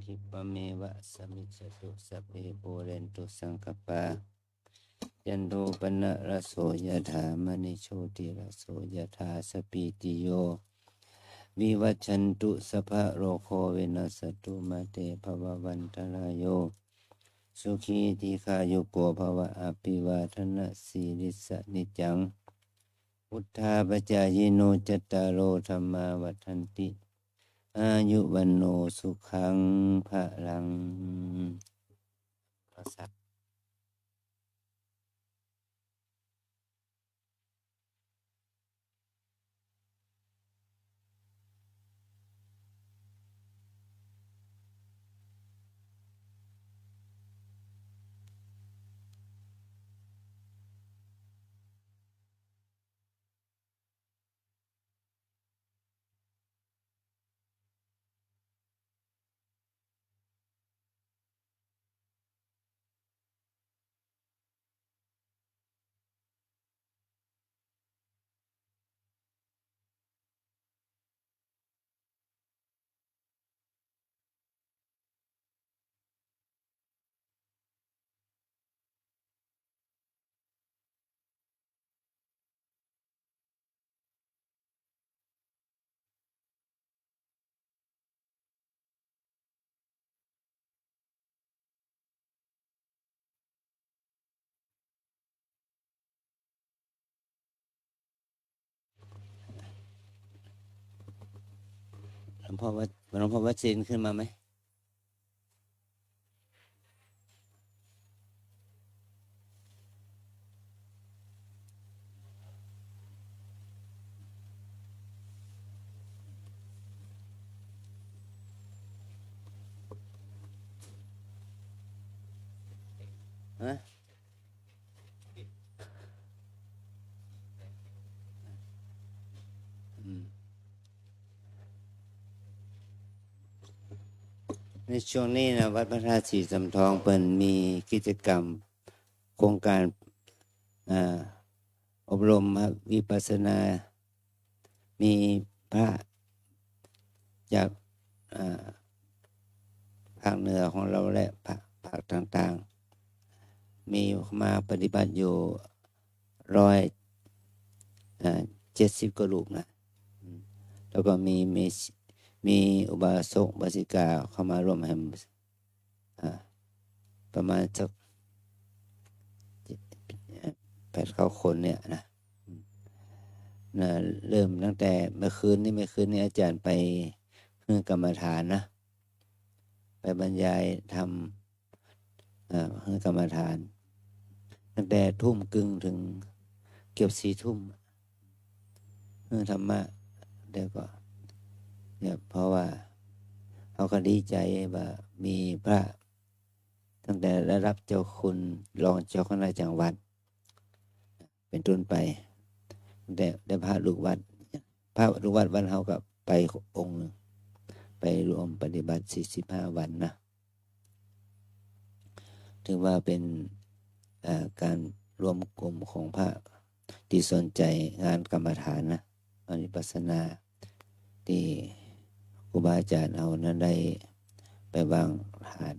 หิปะเมวะสมิจฉตุสัพเพปูเรนตุสังคปายันโทปนะระโสยถามณิโชติระโสยถาสปิติโยวิวัชชันตุสัพพะโรโควินัสตุมาเตภววันตรายโยสุขีทีขายุโกภวะอภิวาทนาสีริสนิจังพุทธาปจายโนจตตารโอธรรมาวัฏันติอายุวันโนสุขังภะลังหลวงพ่อวัดศีลขึ้นมาไหมฮะในช่วงนี้นะวัดพระธาตุศรีสำทองเปิ่นมีกิจกรรมโครงการอบรมวิปัสสนามีพระจากภาคเหนือของเราและภาคต่างๆมีมาปฏิบัติอยู่170กว่ารูปนะแล้วก็มีอุบาสกอุบาสิกาเข้ามาร่วมให้ประมาณสัก8-9 คนเนี่ยนะเริ่มตั้งแต่เมื่อคืนนี้อาจารย์ไปเพื่อกรรมฐานนะไปบรรยายทำเพื่อกรรมฐานตั้งแต่ทุ่มครึ่งถึงเกือบ4 ทุ่มเพื่อธรรมะเดี๋ยวก็เนี่ยเพราะว่าเขาก็ดีใจว่ามีพระตั้งแต่ระดับเจ้าคุณรองเจ้าคณะจังหวัดเป็นต้นไปได้พระลูกวัดวันเขาก็ไปองค์นึงไปรวมปฏิบัติ45 วันนะถือว่าเป็นการรวมกลุ่มของพระที่สนใจงานกรรมฐานนะวิปัสสนาที่ครูบาอาจารย์เอานั้นได้ไปวางฐาน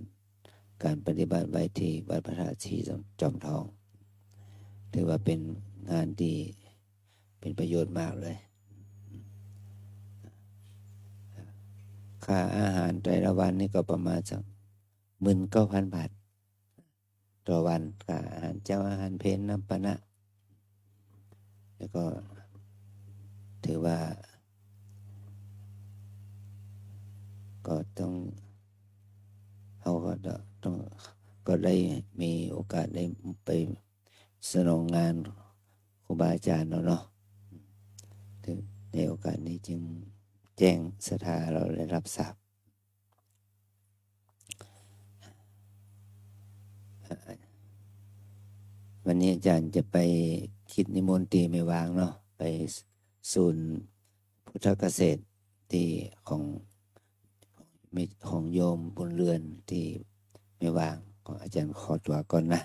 การปฏิบัติไว้ที่วัดพระธาตุศรีจอมทองถือว่าเป็นงานที่เป็นประโยชน์มากเลยค่าอาหารแต่ละวันนี่ก็ประมาณสัก19,000 บาทต่อวันค่าอาหารเจ้าอาหารเพลน้ำปนะแล้วก็ถือว่าก็ต้องเขาก็ต้องก็ได้มีโอกาสได้ไปสนองงานครูบาอาจารย์เนาะในโอกาสนี้จึงแจ้งศรัทธาเราได้รับทราบวันนี้อาจารย์จะไปคิดนิมนต์ตีไม่วางเนาะไปศูนย์พุทธเกษตรที่ของโยมบนเรือนที่ไม่วางของอาจารย์ขอตัวก่อนนะ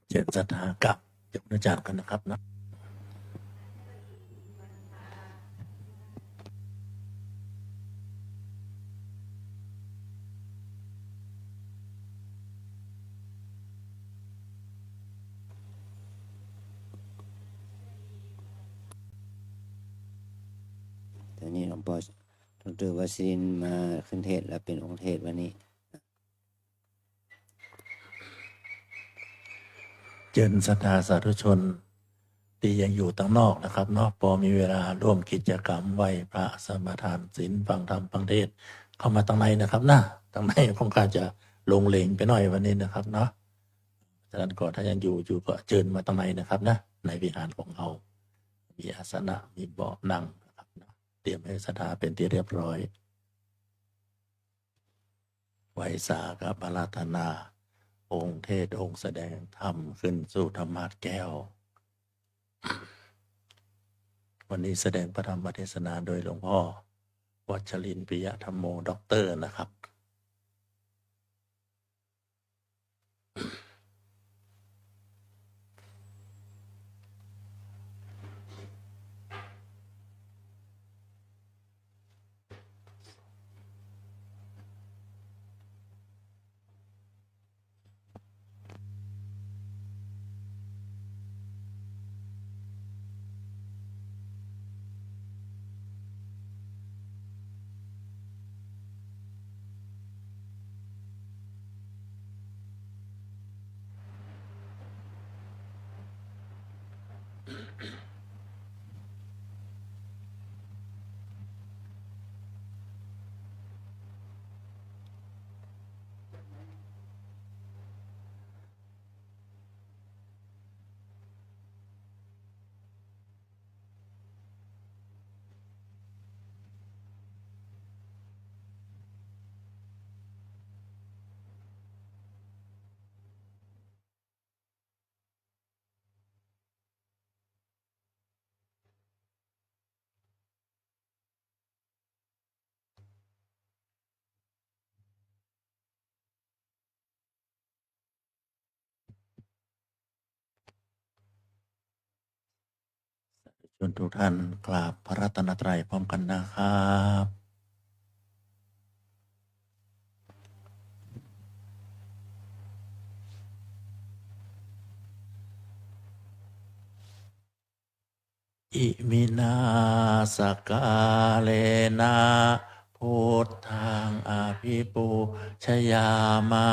เจริญศรัทธากับยกอาจารย์กันนะครับนะ หลวงพ่อดร.วชิรินทร์มาขึ้นเทศน์และเป็นองค์เทศน์วันนี้ เจริญศรัทธาสาธุชนที่ยังอยู่ต่างนอกนะครับเนาะพอมีเวลาร่วมกิจกรรมไหว้พระสมาทานศีลฟังธรรมฟังเทศน์เข้ามาต่างในนะครับนะต่างในคงจะลงเลงไปหน่อยวันนี้นะครับเนาะฉะนั้นก็ถ้ายังอยู่ก็เชิญมาต่างในนะครับนะในวิหารของเรามีอาสนะมีเบาะนั่งนะครับนะเตรียมให้ศรัทธาเป็นที่เรียบร้อยไหว้สากับอาราธนา องค์เทศองค์แสดงธรรมขึ้นสู่ธรรมาสน์แก้ว วันนี้แสดงพระธรรมเทศนาโดยหลวงพ่อวัชรินทร์ปิยธรรมโมด็อกเตอร์นะครับชวนทุกท่านกราบพระรัตนตรัยพร้อมกันนะครับอิมินาสกาเลนะพุทธังอภิปูชยามะ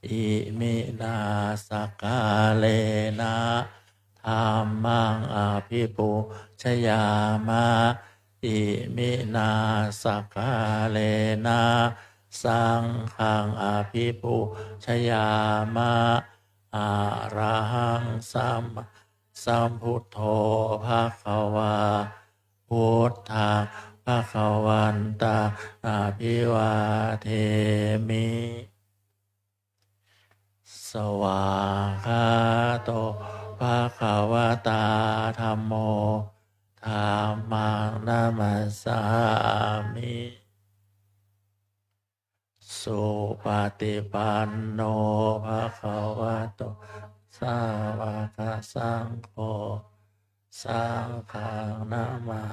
อิมินาสกาเลนะธัมมังอภิปูชยามะอิมินาสกาเลนะสังฆังอภิปูชยามะอะระหังสัมพุทโธภะคะวาพุทธังภะคะวันตังอะภิวาเทมิสวากขาโตภะคะวะตาธัมโมธัมมังนัมมัสสามิสุปฏิปันโนภะคะวะโตสาวกสังโฆสังฆังนามา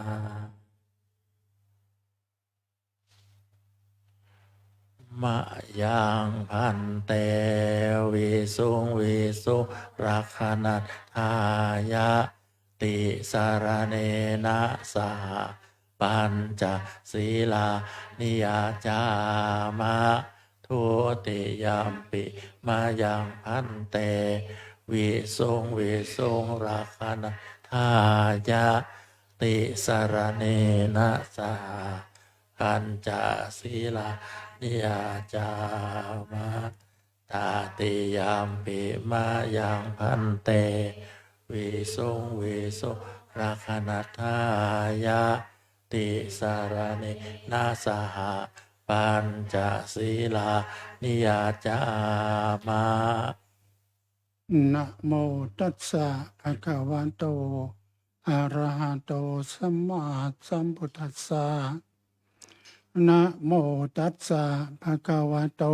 มะยังพันเตวิสุงรักขณัฏฐายะติสารเนนะสหปัญจศีลานิยาจามะทุติยัมปิมายังพันเตวิสุงรักขณัฏฐายะติสารเนนะสหปัญจศีลานิยาจามะตาติยัมปิมายังพันเตวิสุงรักขณัฏฐายะติสารเนนะสหปัญจศีลานิยาจามะนะโมตัสสะภะคะวะโตอะระหะโตสัมมาสัมพุทธัสสะนะโมตัสสะภะคะวะโต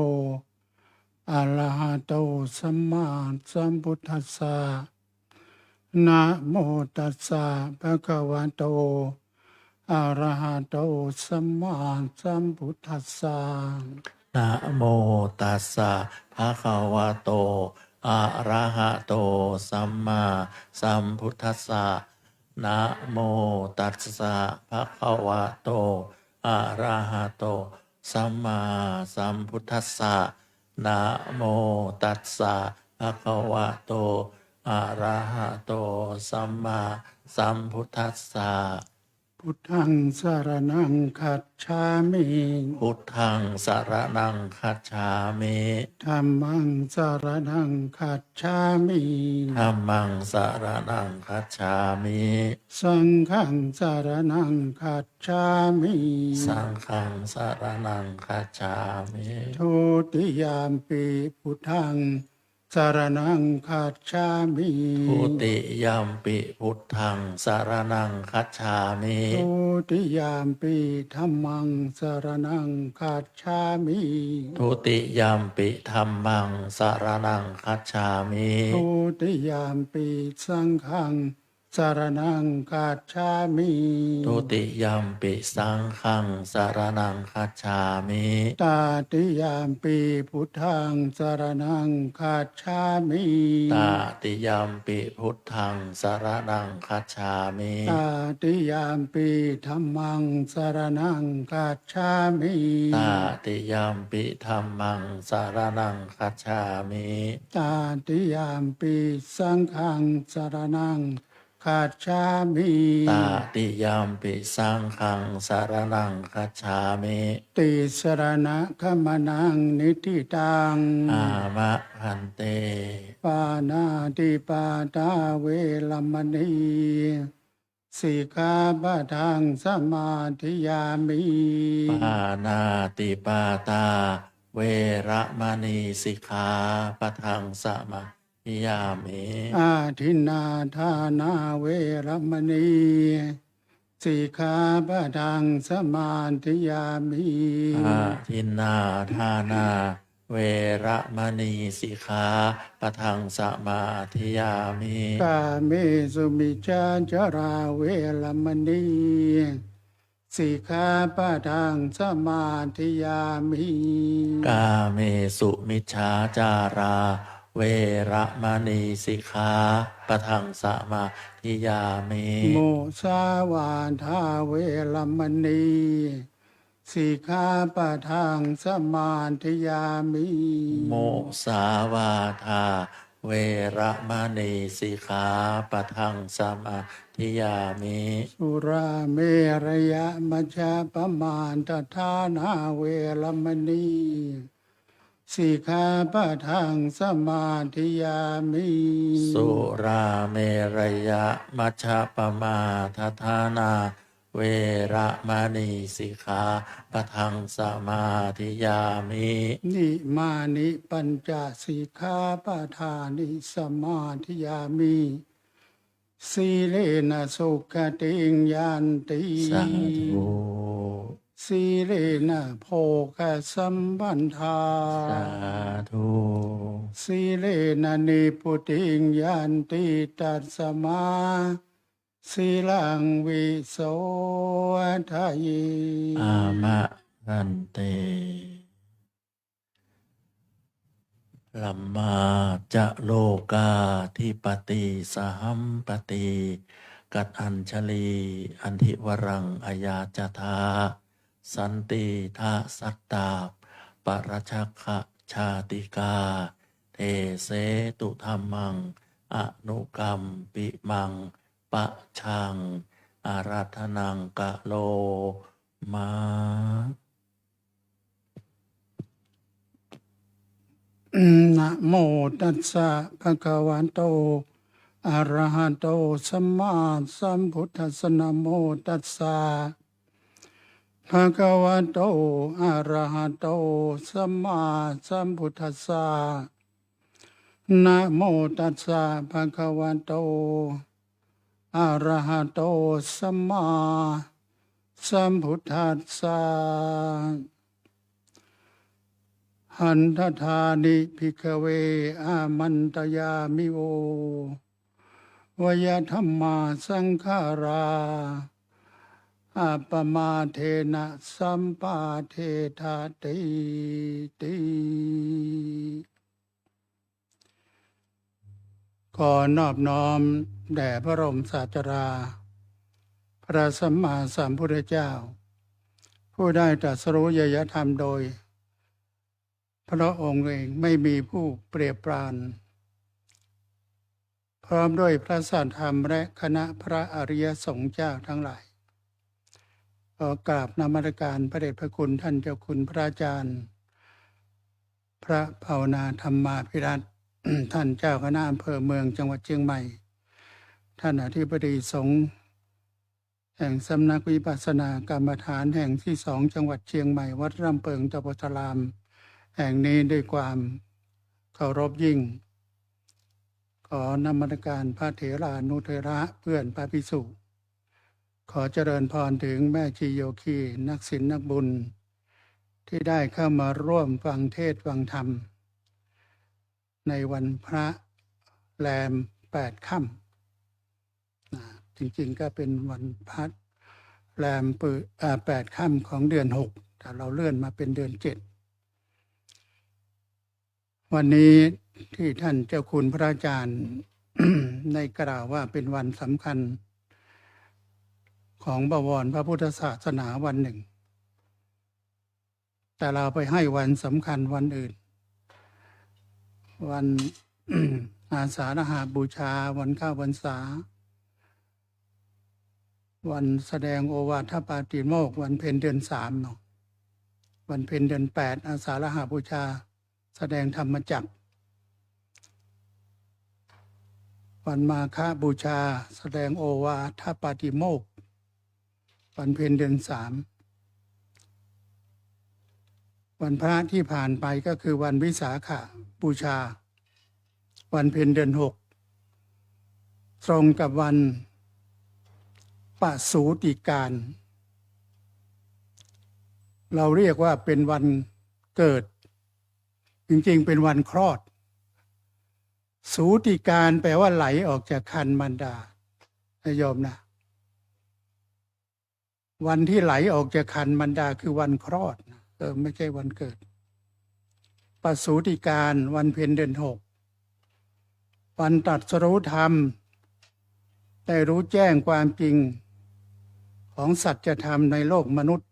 อะระหะโตสัมมาสัมพุทธัสสะนะโมตัสสะภะคะวะโตอะระหะโตสัมมาสัมพุทธัสสะนะโมตัสสะภะคะวะโตอะระหะโตสัมมาสัมพุทธัสสะ นะโมตัสสะภะคะวะโตอะระหะโตสัมมาสัมพุทธัสสะนะโมตัสสะภะคะวะโตอะระหะโตสัมมาสัมพุทธัสสะพุทธังสารนังคัจฉามิ พุทธังสรณังคัจฉามิ ธัมมังสารนังคัจฉามิ ธัมมังสรณังคัจฉามิ สังฆังสารนังคัจฉามิ สังฆังสรณังคัจฉามิ ทุติยามปีพุทธังสารนังคัจฉามิ ทุติยัมปิพุทธังสรณังคัจฉามิ ทุติยามปีธัมมังสารนังคัจฉามิ ทุติยัมปิธัมมังสรณังคัจฉามิ ทุติยามปีสังฆังสารนังคัจฉามิ ทุติยัมปิสังฆังสรณังคัจฉามิ ตาติยามปีพุทธังสารนังคัจฉามิ ตาติยัมปิพุทธังสรณังคัจฉามิ ตาติยามปีธัมมังสารนังคัจฉามิ ตาติยัมปิธัมมังสรณังคัจฉามิ ตาติยามปีสังฆังสารนังคัจฉามิ ตาติยัมปิสังฆังสรณังคัจฉามิ ติสรณะขมนังนิทิตัง อามะพันเต ปานาติปาตาเวรมณีสิกขาปะทังสมาธิยามิ ปานาติปาตา เวระมณีสิกขาปะทังสมาธิยามิ อาทินนาทานาเวรมณีสิกขาปะทังสมาธิยามิ อาทินนาทานา เวระมณีสิกขาปะทังสมาธิยามิ กาเมสุมิจาจาราเวรมณีสิกขาปะทังสมาธิยามิ กาเมสุมิจฉาจารา เวระมณีสิกขาปะทังสมาธิยามิ โมสาวาทาเวรมณีสิกขาปะทังสมาธิยามิ โมสาวาทา เวระมณีสิกขาปะทังสมาธิยามิ สุราเมรยะมัจจปมาทฐานาเวรมณีสิกขาปะทังสมาธิยามิ สุราเมรยะมัชฌะปมาทฐานา เวระมณีสิกขาปะทังสมาธิยามิ นิมานิปัญจสิกขาปะทานิสมาธิยามิสีเลนะสุขติงยันติ สาธุ สีเลนะโภคสัมปันธา สาธุ สีเลนะนิพุติงยันติตัสมาสีลังวิโสทาย อามะรันเต ลัมมาจะโลกาทิปติสหัมปติกัดอัญชลี อันทิวรังอายาจทาสันติทาสัตตาปรชักขะชาติกา เทเสตุธรรมัง อนุกรรมปิมัง ปะชัง อาราธนังกะโลมา นะโมตัสสะภะคะวะโตอะระหะโตสัมมาสัมพุทธัสสะนะโมตัสสะภะคะวะโตอะระหะโตสัมมาสัมพุทธัสสะนะโมตัสสะภะคะวะโตอะระหะโตสัมมาสัมพุทธัสสะหันทธานิภิกขเวอามันตยามิโววยธรรมาสังขาราอัปปมาเทนะสัมปาเทธาติติขอนอบน้อมแด่พระบรมศาสดา พระสัมมาสัมพุทธเจ้า ผู้ได้ตรัสรู้ญยธรรมโดยพระองค์เองไม่มีผู้เปรียบปรานพร้อมด้วยพระสัทธรรมและคณะพระอริยสงฆ์เจ้าทั้งหลายขอกราบนมัสการพระเดชพระคุณท่านเจ้าคุณพระอาจารย์พระภาวนาธรรมาภิรัตน์ ท่านเจ้าคณะอำเภอเมืองจังหวัดเชียงใหม่ท่านอธิบดีสงฆ์แห่งสำนักวิปัสสนากรรมฐานแห่งที่2จังหวัดเชียงใหม่วัดร่ำเปิงตะปตรามแห่งนี้ด้วยความเคารพยิ่งขอนมัสการพระเถรานุเถระเพื่อนพระภิกษุขอเจริญพรถึงแม่ชีโยคีนักศีลนักบุญที่ได้เข้ามาร่วมฟังเทศน์ฟังธรรมในวันพระแรม8 ค่ำจริงๆก็เป็นวันพระแรม8 ค่ำของเดือน6แต่เราเลื่อนมาเป็นเดือน7วันนี้ที่ท่านเจ้าคุณพระอาจารย์ ได้กล่าวว่าเป็นวันสำคัญของบวรพระพุทธศาสนาวันหนึ่งแต่เราไปให้วันสำคัญวันอื่นวัน อาสาฬหบูชาวันเข้าพรรษาวันแสดงโอวาทปาติโมกข์วันเพ็ญเดือน3เนาะวันเพ็ญเดือน8อาสาฬหบูชาแสดงธรรมจักรวันมาฆบูชาแสดงโอวาทปาติโมกข์วันเพ็ญเดือน3วันพระที่ผ่านไปก็คือวันวิสาขบูชาวันเพ็ญเดือน6ตรงกับวันปสูติการ เราเรียกว่าเป็นวันเกิดจริงๆเป็นวันคลอดสูติการแปลว่าไหลออกจากครรภ์มารดาโยมนะวันที่ไหลออกจากครรภ์มารดาคือวันคลอดไม่ใช่วันเกิดปสูติการวันเพ็ญเดือน6วันตรัสรู้ธรรมได้รู้แจ้งความจริงของสัจธรรมในโลกมนุษย์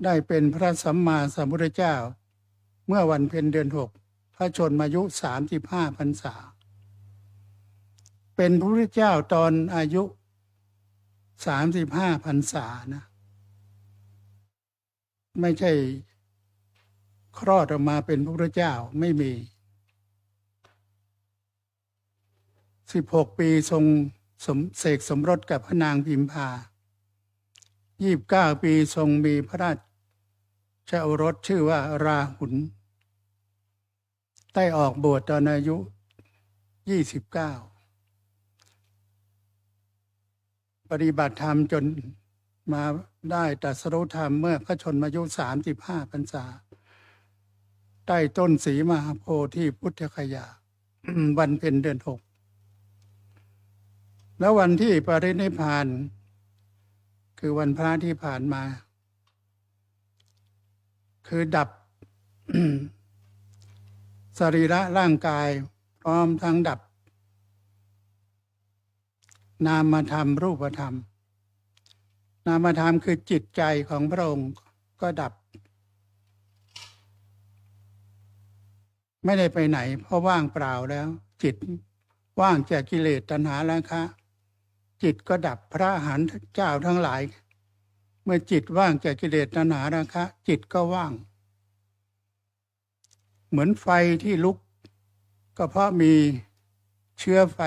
ได้เป็นพระสัมมาสัมพุทธเจ้าเมื่อวันเพ็ญเดือน6พระชนมายุ35 พรรษาเป็นพระพุทธเจ้าตอนอายุ35 พรรษานะไม่ใช่คลอดออกมาเป็นพระพุทธเจ้าไม่มี16 ปีทรงเสกสมรสกับพระนางพิมพา29 ปีทรงมีพระราชโอรสชื่อว่าราหุลได้ออกบวชตอนอายุ29ปฏิบัติธรรมจนมาได้ตรัสรู้ธรรมเมื่อพระชนมายุ35 พรรษาใต้ต้นศรีมหาโพธิ์ที่พุทธคยา วันเพ็ญเดือน6แล้ววันที่ปรินิพพานคือวันพระที่ผ่านมาคือดับ สรีระร่างกายพร้อมทั้งดับนามธรรมรูปธรรมนามธรรมคือจิตใจของพระองค์ก็ดับไม่ได้ไปไหนเพราะว่างเปล่าแล้วจิตว่างจากกิเลสตัณหาราคะจิตก็ดับพระอรหันต์เจ้าทั้งหลายเมื่อจิตว่างจากกิเลสตัณหาราคะจิตก็ว่างเหมือนไฟที่ลุกก็เพราะมีเชื้อไฟ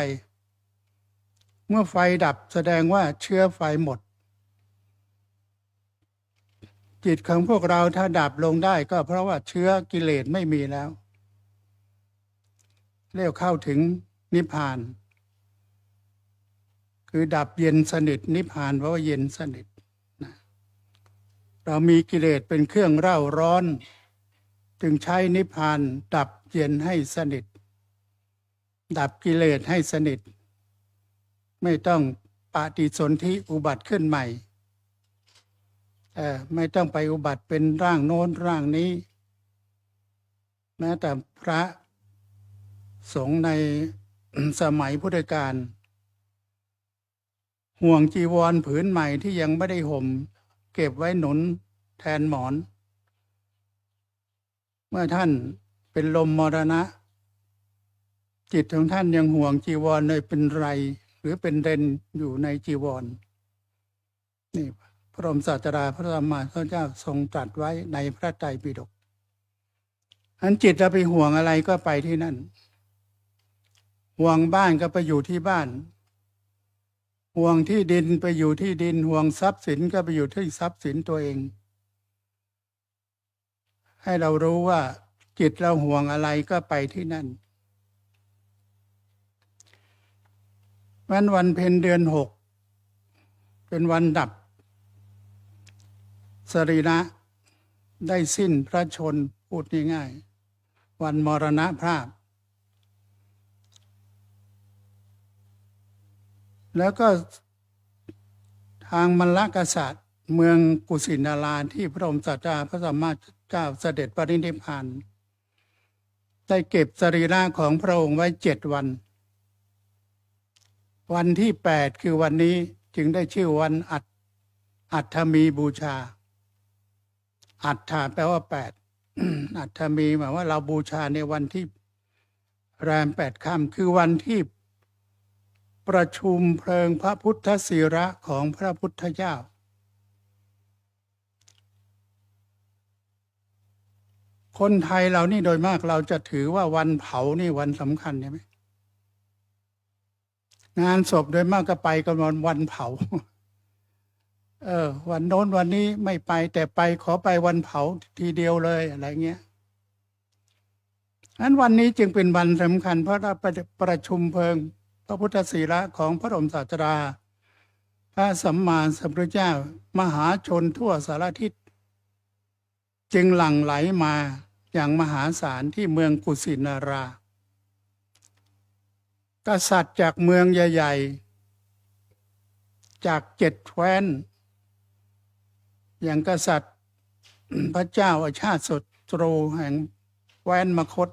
เมื่อไฟดับแสดงว่าเชื้อไฟหมดจิตของพวกเราถ้าดับลงได้ก็เพราะว่าเชื้อกิเลสไม่มีแล้วเรียกเข้าถึงนิพพานคือดับเย็นสนิทนิพพานเพราะว่าเย็นสนิทนะเรามีกิเลสเป็นเครื่องเร่าร้อนจึงใช้นิพพานดับเย็นให้สนิทดับกิเลสให้สนิทไม่ต้องปฏิสนธิอุบัติขึ้นใหม่ไม่ต้องไปอุบัติเป็นร่างโน้นร่างนี้แม้แต่พระสงฆ์ใน สมัยพุทธกาล ห่วงจีวรผืนใหม่ที่ยังไม่ได้ห่มเก็บไว้หนุนแทนหมอน เมื่อท่านเป็นลมมรณะ จิตของท่านยังห่วงจีวรเลยเป็นไรหรือเป็นเรนอยู่ในจีวรนี่พระบรมศาสดาพระสัมมาสัมพุทธเจ้าทรงตรัสไว้ในพระไตรปิฎกอันจิตเราไปห่วงอะไรก็ไปที่นั่นห่วงบ้านก็ไปอยู่ที่บ้านห่วงที่ดินไปอยู่ที่ดินห่วงทรัพย์สินก็ไปอยู่ที่ทรัพย์สินตัวเองให้เรารู้ว่าจิตเราห่วงอะไรก็ไปที่นั่นวันเพ็ญเดือน 6เป็นวันดับสรีระได้สิ้นพระชนม์พูดง่ายๆวันมรณภาพแล้วก็ทางมลกษัตริย์เมืองกุสินาราที่พระองค์สัตราพระสัมมาสัมพุทธเจ้าเสด็จปรินิพพานได้เก็บสรีระของพระองค์ไว้7 วันวันที่8คือวันนี้จึงได้ชื่อวันอัฐมีบูชาอัฏฐาแปลว่า8 อัฐมีหมายว่าเราบูชาในวันที่แรม8 ค่ำคือวันที่ประชุมเพลิงพระพุทธศิระของพระพุทธเจ้าคนไทยเรานี่โดยมากเราจะถือว่าวันเผานี่วันสำคัญใช่ไหมงานศพโดยมากก็ไปกันวันเผาวันโน้นวันนี้ไม่ไปแต่ไปขอไปวันเผาทีเดียวเลยอะไรเงี้ยนั้นวันนี้จึงเป็นวันสำคัญเพราะเราประชุมเพลิงพระพุทธศีระของพระบรมศาสดาพระสัมมาสัมพุทธเจ้ามหาชนทั่วสารทิศจึงหลั่งไหลมาอย่างมหาศาลที่เมืองกุสินารากษัตริย์จากเมืองใหญ่ๆจาก7 แคว้นอย่างกษัตริย์พระเจ้าอาชาติศัตรูแห่งแคว้นมคธ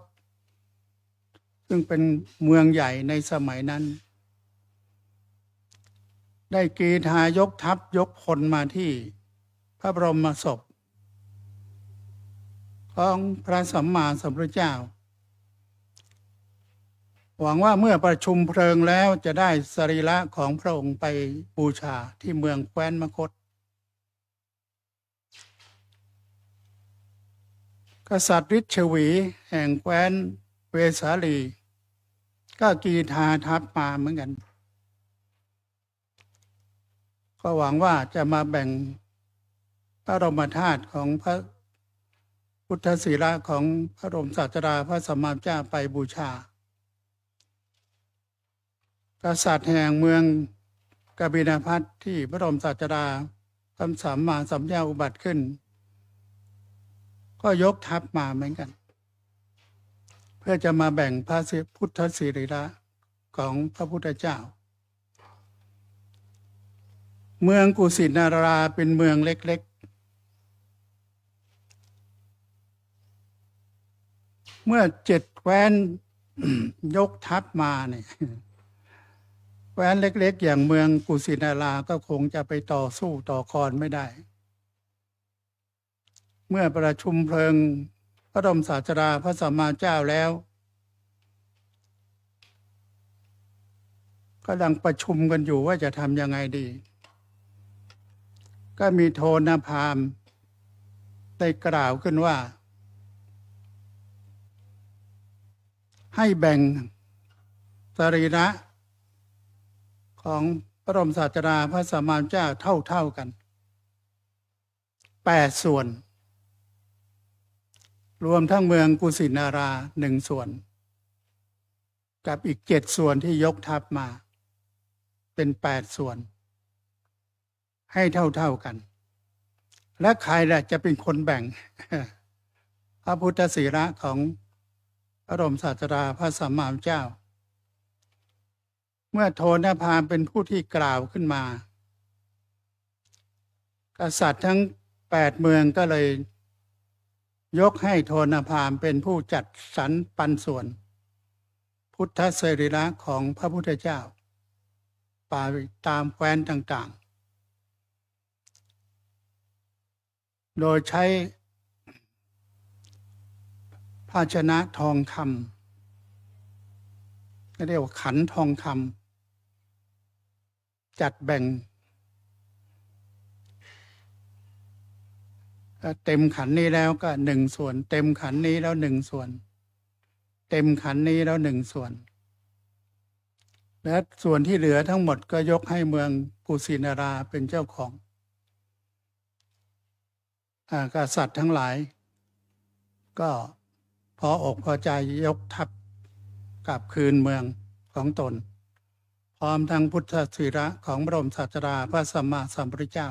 ซึ่งเป็นเมืองใหญ่ในสมัยนั้นได้กรีธายกทัพยกพลมาที่พระบรมศพของพระสัมมาสัมพุทธเจ้าหวังว่าเมื่อประชุมเพลิงแล้วจะได้สรีระของพระองค์ไปบูชาที่เมืองแคว้นมคธกษัตริย์ฤชวีแห่งแคว้นเวสาลีก็กรีธาทัพมาเหมือนกันก็หวังว่าจะมาแบ่งพระบรมธาตุของพระพุทธศีระของพระบรมศาสดาพระสัมมาสัมพุทธเจ้าไปบูชากษัตริย์แห่งเมืองกบิลพัสที่พระบรมศาสดาพระสัมมาสัมพุทธเจ้าอุบัติขึ้นก็ยกทัพมาเหมือนกันเพื่อจะมาแบ่งพระพุทธศีระของพระพุทธเจ้าเมืองกุสินาราเป็นเมืองเล็กๆเมื่อ7 แคว้น ยกทัพมาเนี่ยแคว้นเล็กๆอย่างเมืองกุสินาราก็คงจะไปต่อสู้ต่อกรไม่ได้เมื่อประชุมเพลิงพระบรมศาสดาพระสัมมาสัมพุทธเจ้าแล้วกำลังประชุมกันอยู่ว่าจะทำยังไงดีก็มีโทนพราหมณ์ได้กล่าวขึ้นว่าให้แบ่งสรีระของพระบรมศาสดาพระสัมมาสัมพุทธเจ้าเท่ากัน8 ส่วนรวมทั้งเมืองกุสินารา1 ส่วนกับอีก7 ส่วนที่ยกทัพมาเป็น8 ส่วนให้เท่ากันและใครล่ะจะเป็นคนแบ่ง พระพุทธศีระของพระบรมศาสดาพระสัมมาสัมพุทธเจ้าเมื่อโทนพราหมณ์เป็นผู้ที่กล่าวขึ้นมากษัตริย์ทั้ง8 เมืองก็เลยยกให้โทนพราหมณ์เป็นผู้จัดสรรปันส่วนพุทธสรีระของพระพุทธเจ้า ป่าตามแคว้นต่างๆ โดยใช้ภาชนะทองคำเรียกว่าขันทองคำจัดแบ่งเต็มขันนี้แล้วก็1 ส่วนเต็มขันนี้แล้ว1 ส่วนเต็มขันนี้แล้ว1 ส่วนและส่วนที่เหลือทั้งหมดก็ยกให้เมืองกุสินาราเป็นเจ้าของกษัตริย์ทั้งหลายก็พออกพอใจยกทัพกลับคืนเมืองของตนพร้อมทั้งพุทธศิระของบรมศาสดาพระสัมมาสัมพุทธเจ้า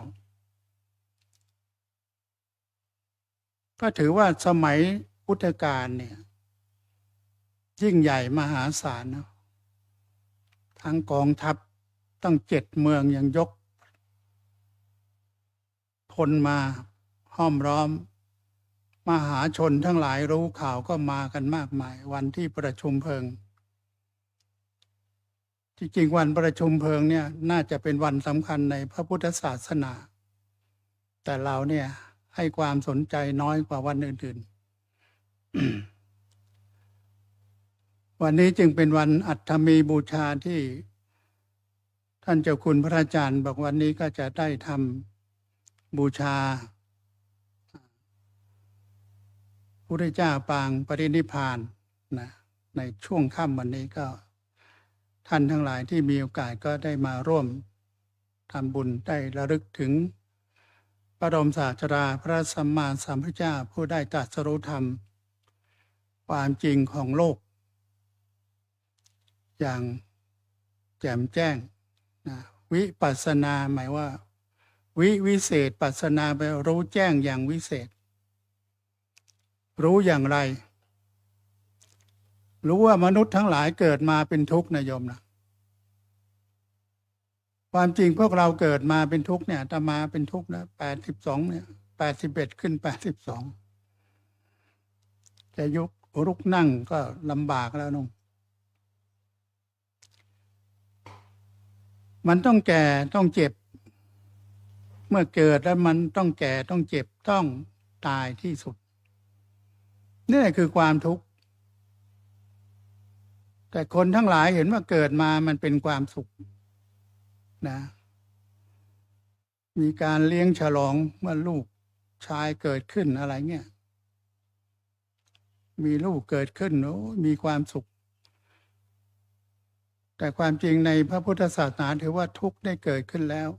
ก็ถือว่าสมัยพุทธกาลเนี่ยยิ่งใหญ่มหาศาลนะทั้งกองทัพตั้ง7 เมืองยังยกพลมาห้อมล้อมมหาชนทั้งหลายรู้ข่าวก็มากันมากมายวันที่ประชุมเพลิงจริงๆวันประชุมเพลิงเนี่ยน่าจะเป็นวันสำคัญในพระพุทธศาสนาแต่เราเนี่ยให้ความสนใจน้อยกว่าวันอื่นๆ วันนี้จึงเป็นวันอัฐมีบูชาที่ท่านเจ้าคุณพระอาจารย์บอกวันนี้ก็จะได้ทำบูชาพระพุทธเจ้าปางปรินิพพานนะในช่วงค่ำวันนี้ก็ท่านทั้งหลายที่มีโอกาสก็ได้มาร่วมทำบุญได้ระลึกถึงพระบรมศาสดาพระสัมมาสัมพุทธเจ้าผู้ได้ตรัสรู้ธรรมความจริงของโลกอย่างแจ่มแจ้งนะวิปัสสนาหมายว่าวิเศษปัสสนาแปลรู้แจ้งอย่างวิเศษรู้อย่างไรรู้ว่ามนุษย์ทั้งหลายเกิดมาเป็นทุกข์นะโยมนะความจริงพวกเราเกิดมาเป็นทุกข์เนี่ยอาตมาเป็นทุกข์นะ82เนี่ย81ขึ้น82จะยกลุกนั่งก็ลำบากแล้วนุ่งมันต้องแก่ต้องเจ็บเมื่อเกิดแล้วมันต้องแก่ต้องเจ็บต้องตายที่สุดนี่คือความทุกข์แต่คนทั้งหลายเห็นว่าเกิดมามันเป็นความสุขนะมีการเลี้ยงฉลองเมื่อลูกชายเกิดขึ้นอะไรเงี้ยมีลูกเกิดขึ้นโอ้มีความสุขแต่ความจริงในพระพุทธศาสนาถือว่าทุกข์ได้เกิดขึ้นแล้ว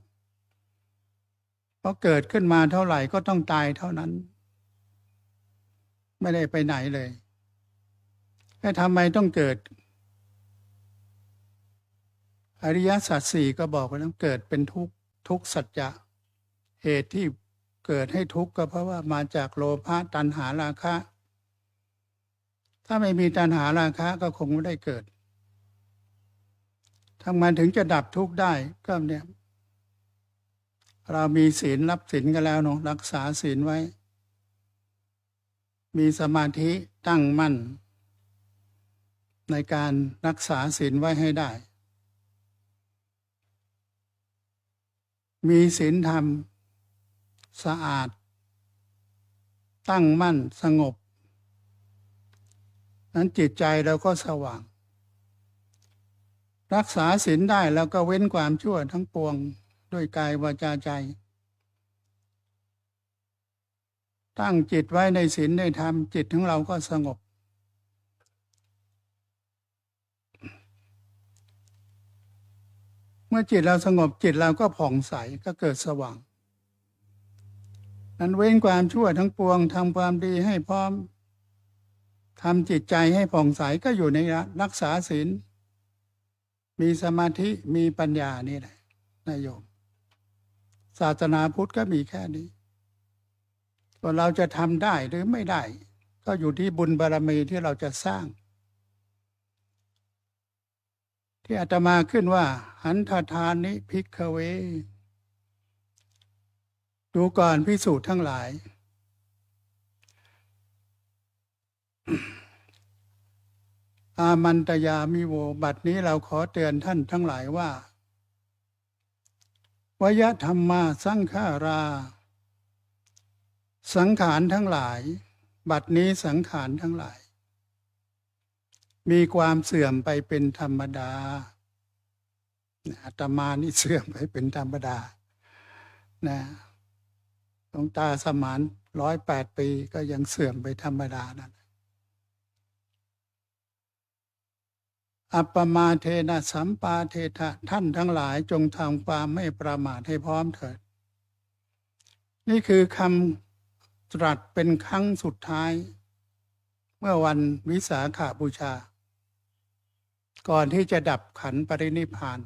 เพราะเกิดขึ้นมาเท่าไหร่ก็ต้องตายเท่านั้นไม่ได้ไปไหนเลยแต่ทำไมต้องเกิดอริยสัจ 4ก็บอกว่าต้องเกิดเป็นทุกข์สัจจะเหตุที่เกิดให้ทุกข์ก็เพราะว่ามาจากโลภะตัณหาราคะถ้าไม่มีตัณหาราคะก็คงไม่ได้เกิดทำไมถึงจะดับทุกข์ได้ก็เนี่ยเรามีศีลรับศีลกันแล้วเนาะรักษาศีลไว้มีสมาธิตั้งมั่นในการรักษาศีลไว้ให้ได้มีศีลธรรมสะอาดตั้งมั่นสงบนั้นจิตใจเราก็สว่างรักษาศีลได้แล้วก็เว้นความชั่วทั้งปวงด้วยกายวาจาใจตั้งจิตไว้ในศีลในธรรมจิตของเราก็สงบเมื่อจิตเราสงบจิตเราก็ผ่องใสก็เกิดสว่างนั้นเว้นความชั่วทั้งปวงทำความดีให้พร้อมทำจิตใจให้ผ่องใสก็อยู่ในรักษาศีลมีสมาธิมีปัญญานี่แหละนายโยมศาสนาพุทธก็มีแค่นี้ว่าเราจะทำได้หรือไม่ได้ก็อยู่ที่บุญบารมีที่เราจะสร้างที่อาตมาขึ้นว่าหันททานิภิกขเวดูก่อนภิกษุทั้งหลายอามันตยามิโวบัดนี้เราขอเตือนท่านทั้งหลายว่า วยธรรมาสังขารา สังขารทั้งหลาย บัดนี้สังขารทั้งหลาย มีความเสื่อมไปเป็นธรรมดาอาตมานี่เสื่อมไปเป็นธรรมดานะหลวงตาสมาน108 ปีก็ยังเสื่อมไปธรรมดานั่นอัปปมาเทนะสัมปาเทถะท่านทั้งหลายจงทำความไม่ประมาทให้พร้อมเถิดนี่คือคำตรัสเป็นครั้งสุดท้าย เมื่อวันวิสาขบูชา ก่อนที่จะดับขันธ์ปรินิพพาน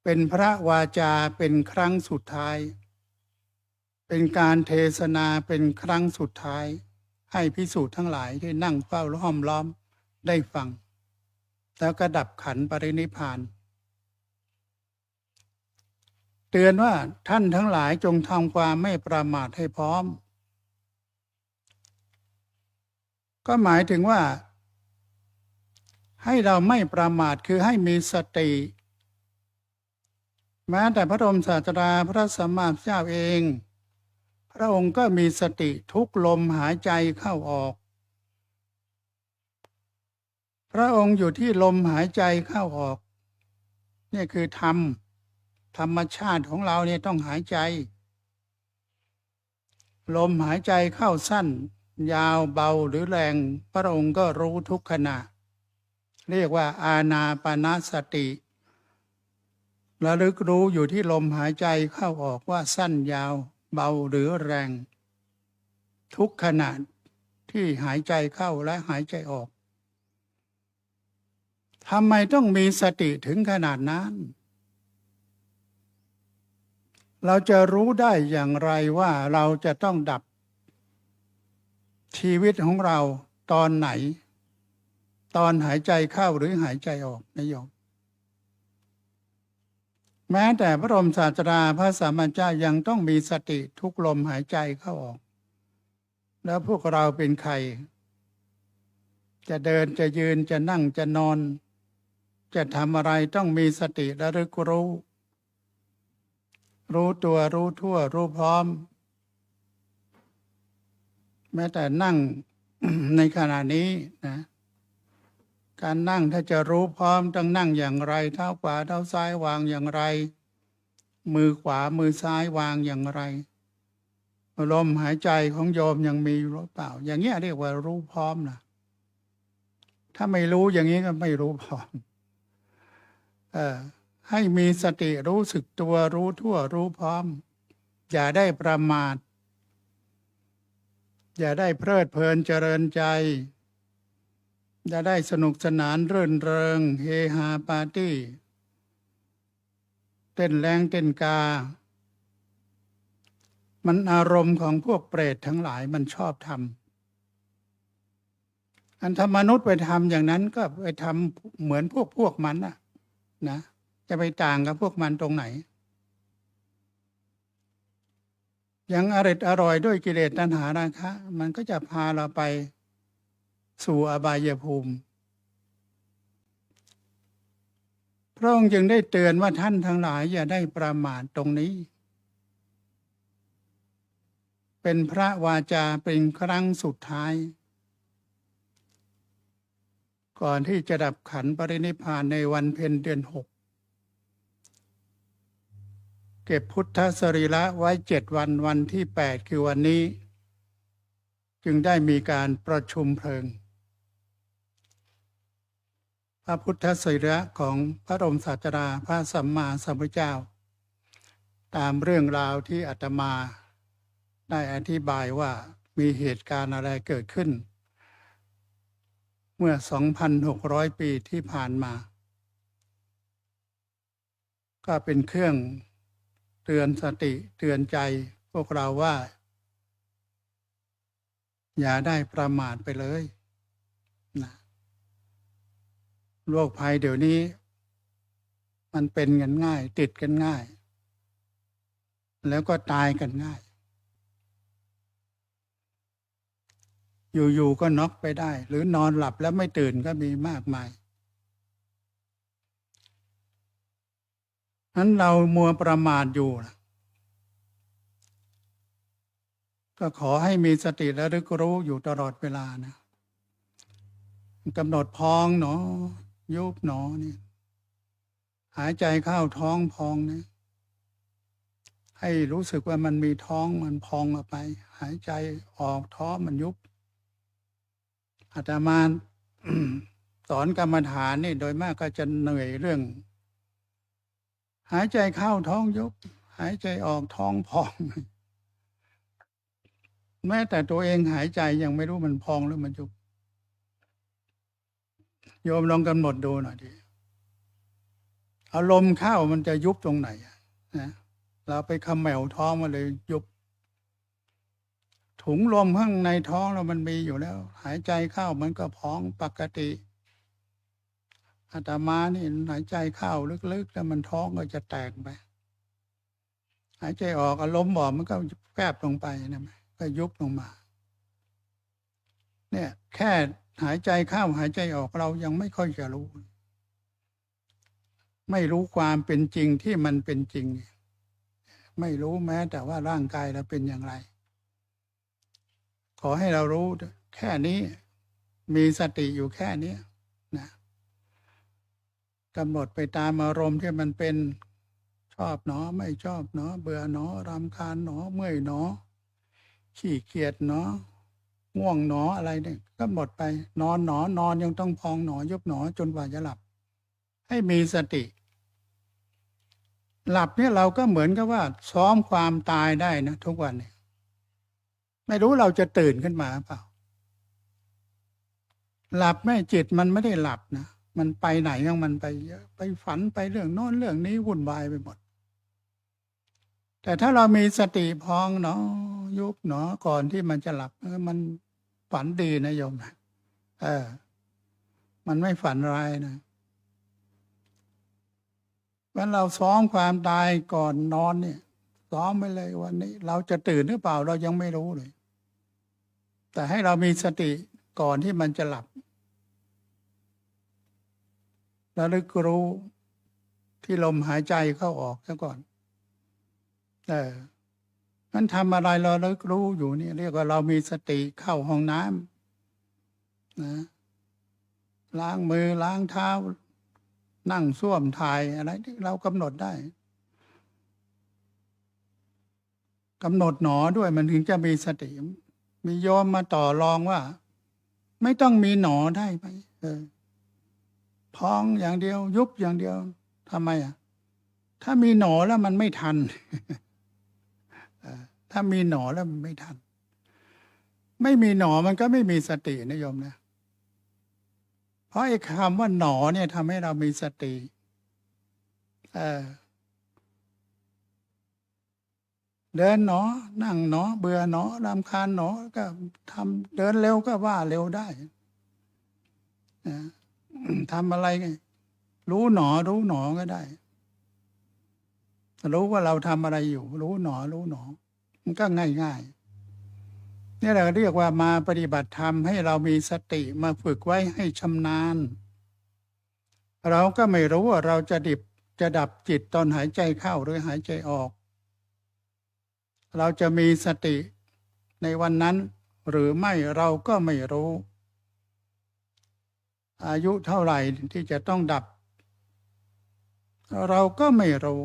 เป็นพระวาจาเป็นครั้งสุดท้าย เป็นการเทศนาเป็นครั้งสุดท้าย ให้ภิกษุทั้งหลายที่นั่งเฝ้าห้อมล้อมได้ฟัง แล้วก็ดับขันธ์ปรินิพพาน เตือนว่าท่านทั้งหลายจงทำความไม่ประมาทให้พร้อม ก็หมายถึงว่า ให้เราไม่ประมาทคือให้มีสติ แม้แต่พระบรมศาสดาพระสัมมาสัมพุทธเจ้าเอง พระองค์ก็มีสติทุกลมหายใจเข้าออก พระองค์อยู่ที่ลมหายใจเข้าออกนี่คือธรรมชาติของเราเนี่ยต้องหายใจ ลมหายใจเข้าสั้นยาวเบาหรือแรงพระองค์ก็รู้ทุกขณะเรียกว่าอานาปานสติระลึกรู้อยู่ที่ลมหายใจเข้าออกว่าสั้นยาวเบาหรือแรง ทุกขณะที่หายใจเข้าและหายใจออกทำไมต้องมีสติถึงขนาดนั้นเราจะรู้ได้อย่างไรว่าเราจะต้องดับชีวิตของเราตอนไหนตอนหายใจเข้าหรือหายใจออกนายโยมแม้แต่พระบรมศาสดาพระสัมมาสัมพุทธเจ้ายังต้องมีสติทุกลมหายใจเข้าออกแล้วพวกเราเป็นใครจะเดินจะยืนจะนั่งจะนอนจะทำอะไรต้องมีสติระลึกรู้ตัวรู้ทั่วรู้พร้อมแม้แต่นั่ง ในขณะนี้นะการนั่งถ้าจะรู้พร้อมต้องนั่งอย่างไรเท้าขวาเท้าซ้ายวางอย่างไรมือขวามือซ้ายวางอย่างไรลมหายใจของโยมยังมีหรือเปล่าอย่างนี้เรียกว่ารู้พร้อมนะถ้าไม่รู้อย่างนี้ก็ไม่รู้พร้อมให้มีสติรู้สึกตัวรู้ทั่วรู้พร้อมอย่าได้ประมาทอย่าได้เพลิดเพลินเจริญใจอย่าได้สนุกสนานรื่นเริงเฮฮาปาร์ตี้เต้นแรงเต้นกามันอารมณ์ของพวกเปรตทั้งหลายมันชอบทำอันถ้ามนุษย์ไปทำอย่างนั้นก็ไปทำเหมือนพวกมันนะจะไปต่างกับพวกมันตรงไหนยังอร่อยด้วยกิเลสตัณหาราคะมันก็จะพาเราไปสู่อบายภูมิพระองค์จึงได้เตือนว่าท่านทั้งหลายอย่าได้ประมาทตรงนี้เป็นพระวาจาเป็นครั้งสุดท้ายก่อนที่จะดับขันธ์ปรินิพพานในวันเพ็ญเดือน 6เก็บพุทธสรีระไว้7 วันวันที่ 8คือวันนี้จึงได้มีการประชุมเพลิงพระพุทธสรีระของพระบรมศาสดาพระสัมมาสัมพุทธเจ้าตามเรื่องราวที่อาตมาได้อธิบายว่ามีเหตุการณ์อะไรเกิดขึ้นเมื่อ 2,600 ปีที่ผ่านมาก็เป็นเครื่องเตือนสติเตือนใจพวกเราว่าอย่าได้ประมาทไปเลยนะโรคภัยเดี๋ยวนี้มันเป็นกันง่ายติดกันง่ายแล้วก็ตายกันง่ายอยู่ๆก็น็อกไปได้หรือนอนหลับแล้วไม่ตื่นก็มีมากมาย นั้นเรามัวประมาทอยู่นะก็ขอให้มีสติและรึกรู้อยู่ตลอดเวลานะกำหนดพองหนอยุบหนอนี่หายใจเข้าท้องพองนะให้รู้สึกว่ามันมีท้องมันพองออกไป หายใจออกท้องมันยุบอาตมา สอนกรรมฐานนี่โดยมากก็จะเหนื่อยเรื่อง หายใจเข้าท้องยุบหายใจออกท้องพอง แม้แต่ตัวเองหายใจยังไม่รู้มันพองหรือมันยุบโยมลองกำหนดดูหน่อยดิเอาลมเข้ามันจะยุบตรงไหนนะเราไปเขม่าท้องมาเลยยุบถุงลมข้างในท้องเรามันมีอยู่แล้ว หายใจเข้ามันก็พองปกติอาตมานี่หายใจเข้าลึกๆแล้วมันท้องก็จะแตกไปหายใจออกอารมณ์บอกมันก็แฟบลงไปนะก็ยุบลงมาเนี่ยแค่หายใจเข้าหายใจออกเรายังไม่ค่อยจะรู้ ไม่รู้ความเป็นจริงที่มันเป็นจริงไม่รู้แม้แต่ว่าร่างกายเราเป็นอย่างไรขอให้เรารู้แค่นี้มีสติอยู่แค่นี้นะกำหนดไปตามอารมณ์ที่มันเป็นชอบหนอไม่ชอบหนอเบื่อหนอรำคาญหนอเมื่อยหนอขี้เกียจหนอง่วงหนออะไรเนี่ยก็หมดไปนอนหนอนอนยังต้องพองหนอยุบหนอจนกว่าจะหลับให้มีสติหลับเนี่ยเราก็เหมือนกับว่าซ้อมความตายได้นะทุกวันเนี่ยไม่รู้เราจะตื่นขึ้นมาเปล่าหลับไม่จิตมันไม่ได้หลับนะมันไปไหนของมันไปเยอะไปฝันไปเรื่องโน้นเรื่องนี้วุ่นวายไปหมดแต่ถ้าเรามีสติพองเนาะยุบเนาะก่อนที่มันจะหลับมันฝันดีนะโยมมันไม่ฝันร้ายนะวันเราซ้อมความตายก่อนนอนเนี่ยซ้อมไปเลยวันนี้เราจะตื่นหรือเปล่าเรายังไม่รู้เลยแต่ให้เรามีสติก่อนที่มันจะหลับระลึกรู้ที่ลมหายใจเข้าออกซะก่อนนั้นทำอะไรเราระลึกรู้อยู่นี่เรียกว่าเรามีสติเข้าห้องน้ำนะล้างมือล้างเท้านั่งส้วมถ่ายอะไรที่เรากำหนดได้กำหนดหนอด้วยมันถึงจะมีสติมีโยมมาต่อรองว่าไม่ต้องมีหนอได้ไหมพองอย่างเดียวยุบอย่างเดียวทำไมถ้ามีหนอแล้วมันไม่ทัน ถ้ามีหนอแล้วมันไม่ทันไม่มีหนอมันก็ไม่มีสตินะโยมนะเพราะไอ้คำว่าหนอเนี่ยทำให้เรามีสติเดินหนอนั่งหนอเบื่อหนอรำคาญหนอก็ทำเดินเร็วก็ว่าเร็วได้ทำอะไรไงรู้หนอก็ได้รู้ว่าเราทำอะไรอยู่รู้หนอมันก็ง่ายนี่เราเรียกว่ามาปฏิบัติธรรมให้เรามีสติมาฝึกไว้ให้ชำนาญเราก็ไม่รู้ว่าเราจะดับจิตตอนหายใจเข้าหรือหายใจออกเราจะมีสติในวันนั้นหรือไม่เราก็ไม่รู้อายุเท่าไหร่ที่จะต้องดับเราก็ไม่รู้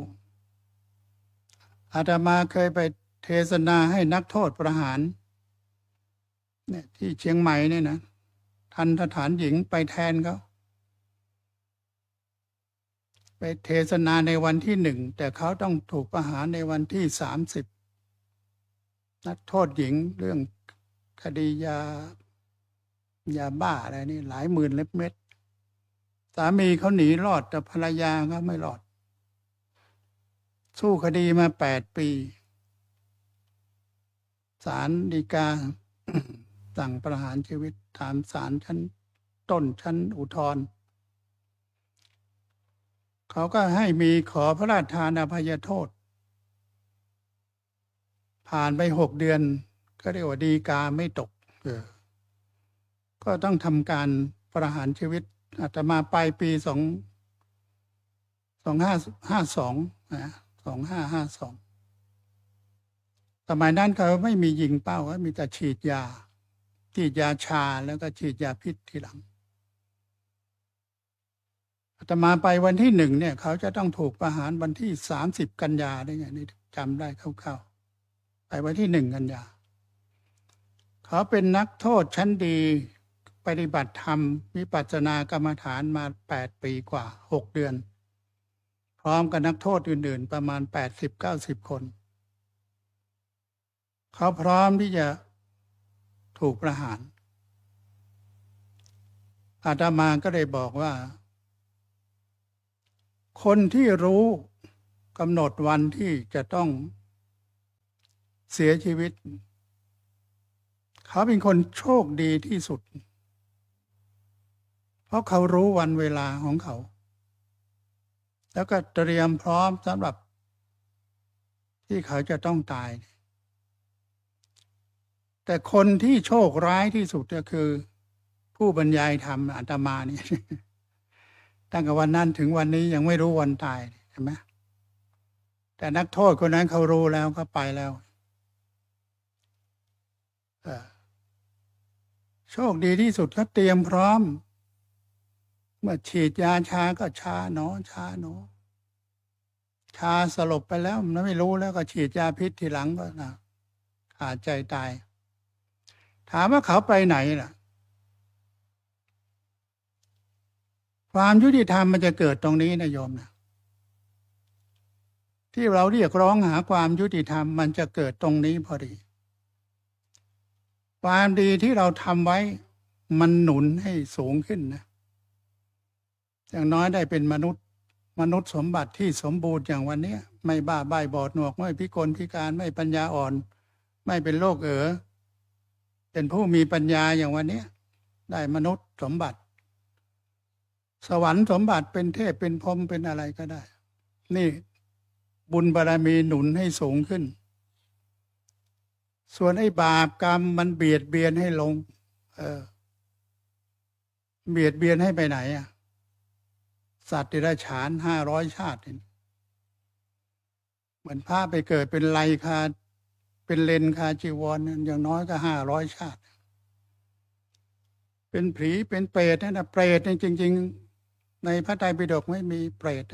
อาตมาเคยไปเทศนาให้นักโทษประหารเนี่ยที่เชียงใหม่เนี่ยนะทันสถานหญิงไปแทนเขาไปเทศนาในวันที่1แต่เขาต้องถูกประหารในวันที่30นักโทษหญิงเรื่องคดียาบ้าอะไรนี่หลายหมื่นเม็ดสามีเขาหนีรอดแต่ภรรยาเขาไม่รอดสู้คดีมา8 ปีศาลฎีกา สั่งประหารชีวิตถามศาลชั้นต้นชั้นอุทธรณ์เขาก็ให้มีขอพระราชทานอภัยโทษผ่านไป6 เดือนก็เรียกว่าฎีกาไม่ตกก็ต้องทำการประหารชีวิตอาตมาปลายปี2552 นะ2552สมัยนั้นเขาไม่มียิงเป้าก็มีแต่ฉีดยาชาแล้วก็ฉีดยาพิษทีหลังอาตมาไปวันที่1เนี่ยเขาจะต้องถูกประหารวันที่30 กันยาได้ไงนี่จำได้คร่าวๆไปวันที่1 กันยาเขาเป็นนักโทษชั้นดีปฏิบัติธรรมวิปัสสนากรรมฐานมา8 ปีกว่า6 เดือนพร้อมกับนักโทษอื่นๆประมาณ80-90 คนเขาพร้อมที่จะถูกประหารอาตมาก็เลยบอกว่าคนที่รู้กำหนดวันที่จะต้องเสียชีวิตเขาเป็นคนโชคดีที่สุดเพราะเขารู้วันเวลาของเขาแล้วก็เตรียมพร้อมสำหรับที่เขาจะต้องตายแต่คนที่โชคร้ายที่สุดก็คือผู้บรรยายธรรมอาตมานี่ ตั้งแต่วันนั้นถึงวันนี้ยังไม่รู้วันตายเห็นไหมแต่นักโทษคนนั้นเขารู้แล้วเขาไปแล้วโชคดีที่สุดเขาเตรียมพร้อมเมื่อฉีดยาชาก็ชาหนอชาสลบไปแล้วมันไม่รู้แล้วก็ฉีดยาพิษทีหลังก็ขาดใจตายถามว่าเขาไปไหนล่ะความยุติธรรมมันจะเกิดตรงนี้นะโยมนะที่เราเรียกร้องหาความยุติธรรมมันจะเกิดตรงนี้พอดีความดีที่เราทำไว้มันหนุนให้สูงขึ้นนะอย่างน้อยได้เป็นมนุษย์สมบัติที่สมบูรณ์อย่างวันนี้ไม่บ้าใบบอดหนวกไม่พิกลพิการไม่ปัญญาอ่อนไม่เป็นโรคเป็นผู้มีปัญญาอย่างวันนี้ได้มนุษย์สมบัติสวรรค์สมบัติเป็นเทพเป็นพรหมเป็นอะไรก็ได้ นี่บุญบารมีหนุนให้สูงขึ้นส่วนไอ้บาปกรรมมันเบียดเบียนให้ลงเบียดเบียนให้ไปไหนสัตว์เดรัจฉาน500 ชาติเหมือนพระไปเกิดเป็นไลคาเป็นเลนคาจีวรอย่างน้อยก็500 ชาติเป็นผีเป็นเปรตนั่นนะเปรตจริงๆในพระไตรปิฎกไม่มีเปรตไ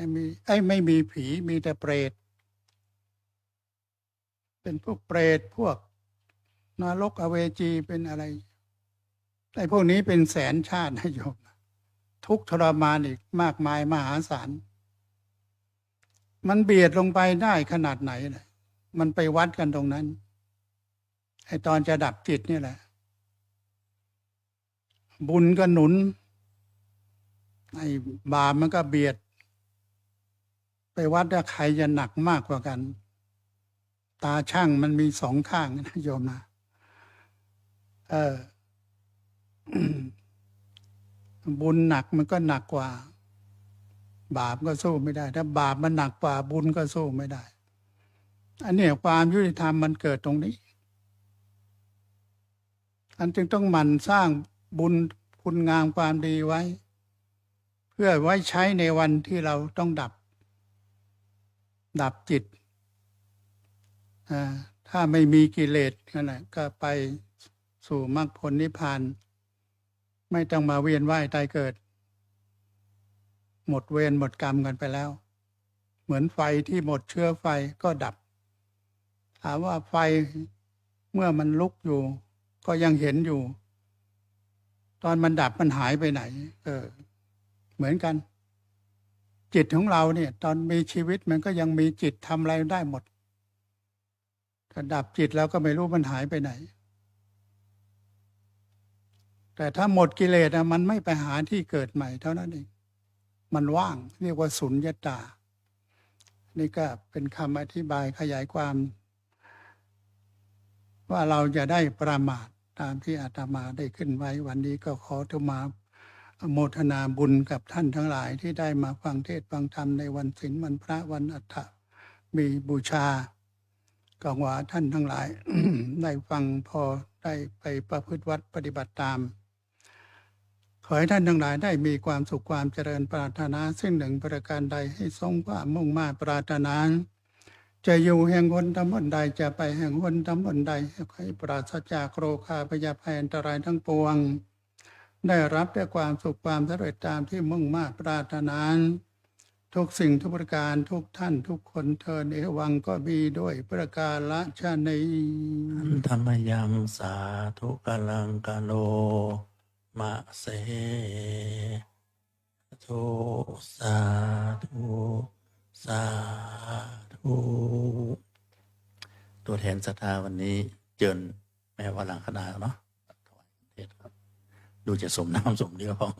ม่มีผีมีแต่เปรตเป็นพวกเปรตพวกนรกอเวจีเป็นอะไรไอ้พวกนี้เป็นแสนชาตินะโยมทุกข์ทรมานอีกมากมายมหาศาลมันเบียดลงไปได้ขนาดไหนเลยมันไปวัดกันตรงนั้นไอ้ตอนจะดับจิตนี่แหละบุญก็หนุนไอ้บาปมันก็เบียดไปวัดว่าใครจะหนักมากกว่ากันตาช่างมันมี2 ข้างนะโยมนะบุญหนักมันก็หนักกว่าบาปก็สู้ไม่ได้ถ้าบาปมันหนักกว่าบุญก็สู้ไม่ได้อันนี้ความยุติธรรมมันเกิดตรงนี้อันจึงต้องหมั่นสร้างบุญคุณงามความดีไว้เพื่อไว้ใช้ในวันที่เราต้องดับจิตถ้าไม่มีกิเลสนั่นแหละก็ไปสู่มรรคผลนิพพานไม่ต้องมาเวียนว่ายตายเกิดหมดเวรหมดกรรมกันไปแล้วเหมือนไฟที่หมดเชื้อไฟก็ดับถามว่าไฟเมื่อมันลุกอยู่ก็ยังเห็นอยู่ตอนมันดับมันหายไปไหนเหมือนกันจิตของเราเนี่ยตอนมีชีวิตมันก็ยังมีจิตทำอะไรได้หมดถ้าดับจิตแล้วก็ไม่รู้มันหายไปไหนแต่ถ้าหมดกิเลสมันไม่ไปหาที่เกิดใหม่เท่านั้นเองมันว่างเรียกว่าสุญญตานี่ก็เป็นคำอธิบายขยายความว่าเราจะได้ประมาทตามที่อาตมาได้ขึ้นไว้วันนี้ก็ขอทุมาโมทนาบุญกับท่านทั้งหลายที่ได้มาฟังเทศน์ฟังธรรมในวันศีลวันพระวันอัฏฐมีบูชาก็หวังท่านทั้งหลาย ได้ฟังพอได้ไปประพฤติวัดปฏิบัติตาม ขอให้ท่านทั้งหลายได้มีความสุขความเจริญปรารถนาสิ่งหนึ่งประการใดให้สมความมุ่งมา่ปรารถนาจะอยู่แห่งหนตำบลใดจะไปแห่งหนตำบลใดให้ปราศจากโรคาพยาภัยอันตรายทั้งปวงได้รับด้วยความสุขความสำเร็จตามที่มุ่งมา่ปรารถนาทุกสิ่งทุกประการทุกท่านทุกคนเทินเอวังก็มีด้วยประการละชานี ธรรมยังสาธุกาลังกาโลมะเสธุสาธุสาธุตัวแทนศรัทธาวันนี้เจิญแม่วลังคณาเนาะถวายเทศครับดูจะสมน้ำสมเนื้อของ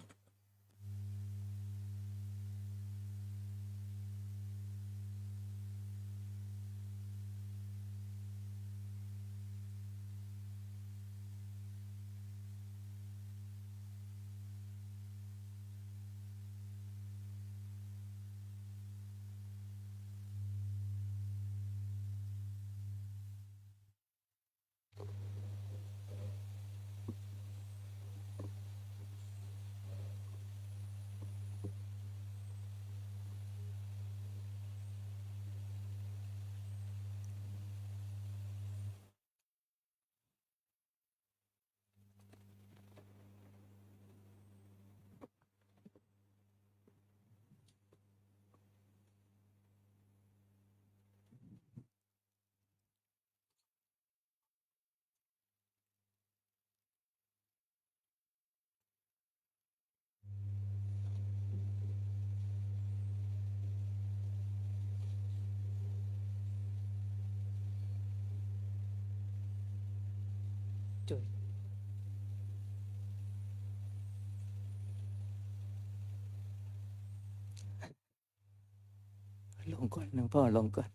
ลงก่อนหลวงพ่อลงก่อน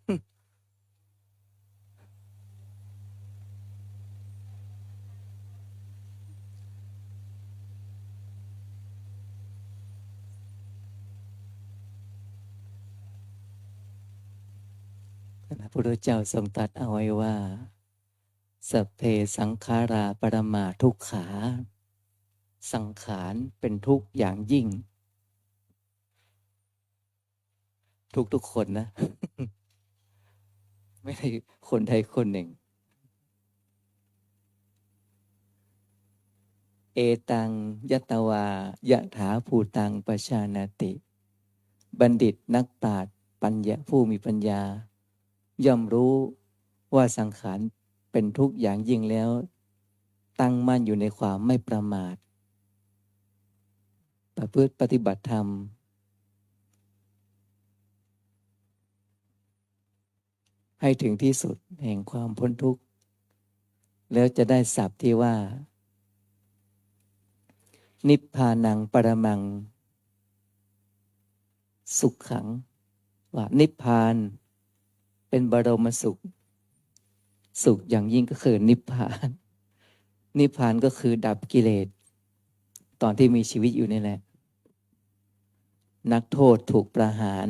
พระพุทธเจ้าทรงตรัสเอาไว้ว่าสัพเพสังขาราปรมาทุกขาสังขารเป็นทุกข์อย่างยิ่งทุกคนนะ ไม่ได้คนใดคนหนึ่งเอตังยัตตวายะถาภูตังปชานาติบัณฑิตนักปราชญ์ปัญญาผู้มีปัญญาย่อมรู้ว่าสังขารเป็นทุกข์อย่างยิ่งแล้วตั้งมั่นอยู่ในความไม่ประมาทประพฤติปฏิบัติธรรมให้ถึงที่สุดแห่งความพ้นทุกข์แล้วจะได้ศัพท์ที่ว่านิพพานังปรมังสุขขังว่านิพพานเป็นบรมสุขสุขอย่างยิ่งก็คือนิพพานนิพพานก็คือดับกิเลสตอนที่มีชีวิตอยู่นี่แหละนักโทษถูกประหาร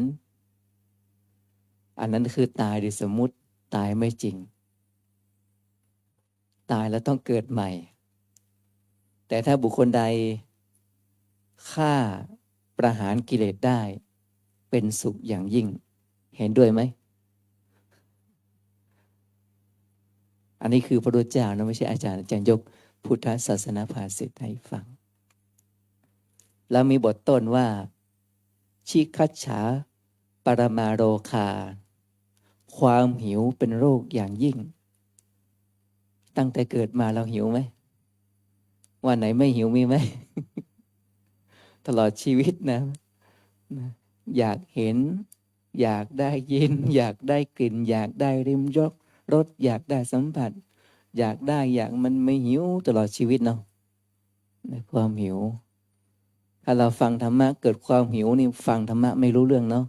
อันนั้นคือตายโดยสมมุติตายไม่จริงตายแล้วต้องเกิดใหม่แต่ถ้าบุคคลใดฆ่าประหารกิเลสได้เป็นสุขอย่างยิ่งเห็นด้วยไหมอันนี้คือพระพุทธเจ้านะไม่ใช่อาจารย์ยกพุทธศาสนาภาษิตให้ฟังแล้วมีบทต้นว่าชิคัจฉาปรมาโรคาความหิวเป็นโรคอย่างยิ่งตั้งแต่เกิดมาเราหิวไหมวันไหนไม่หิวมีไหม ตลอดชีวิตนะอยากเห็นอยากได้ยินอยากได้กลิ่นอยากได้ริมรสอยากได้สัมผัสอยากได้อยากมันไม่หิวตลอดชีวิตเนาะความหิวถ้าเราฟังธรรมะเกิดความหิวนี่ฟังธรรมะไม่รู้เรื่องเนาะ